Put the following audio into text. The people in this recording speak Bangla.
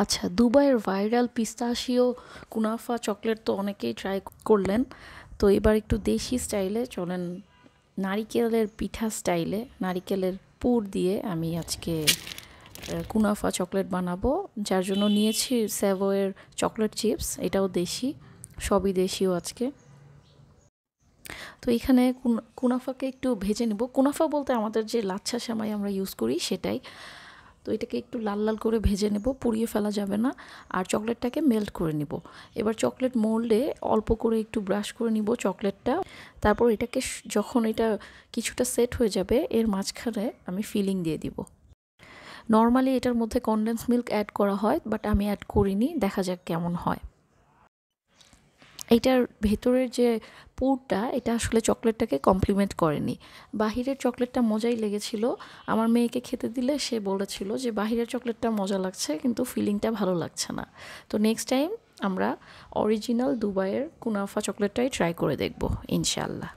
আচ্ছা, দুবাইয়ের ভাইরাল পিস্তাশিও কুনাফা চকলেট তো অনেকেই ট্রাই করলেন। তো এবার একটু দেশি স্টাইলে চলেন, নারিকেলের পিঠা স্টাইলে নারিকেলের পুর দিয়ে আমি আজকে কুনাফা চকলেট বানাবো। যার জন্য নিয়েছি স্যাভোয়ের চকলেট চিপস, এটাও দেশি, সবই দেশিও আজকে। তো এখানে কুনাফাকে একটু ভেজে নিব। কুনাফা বলতে আমাদের যে লাচ্ছা সেমাই আমরা ইউজ করি সেটাই। তো এটাকে একটু লাল লাল করে ভেজে নেব, পুড়িয়ে ফেলা যাবে না। আর চকলেটটাকে মেল্ট করে নিব। এবার চকলেট মোল্ডে অল্প করে একটু ব্রাশ করে নিব চকলেটটা। তারপর এটাকে যখন এটা কিছুটা সেট হয়ে যাবে এর মাঝখানে আমি ফিলিং দিয়ে দিব। নর্মালি এটার মধ্যে কনডেন্স মিল্ক অ্যাড করা হয়, বাট আমি অ্যাড করিনি, দেখা যাক কেমন হয়। এইটার ভেতরের যে পুরটা এটা আসলে চকলেটটাকে কমপ্লিমেন্ট করেনি। বাহিরের চকলেটটা মজাই লেগেছিল। আমার মেয়েকে খেতে দিলে সে বলেছিল যে বাহিরের চকলেটটা মজা লাগছে কিন্তু ফিলিংটা ভালো লাগছে না। তো নেক্সট টাইম আমরা অরিজিনাল দুবাইয়ের কুনাফা চকলেটটাই ট্রাই করে দেখব ইনশাল্লাহ।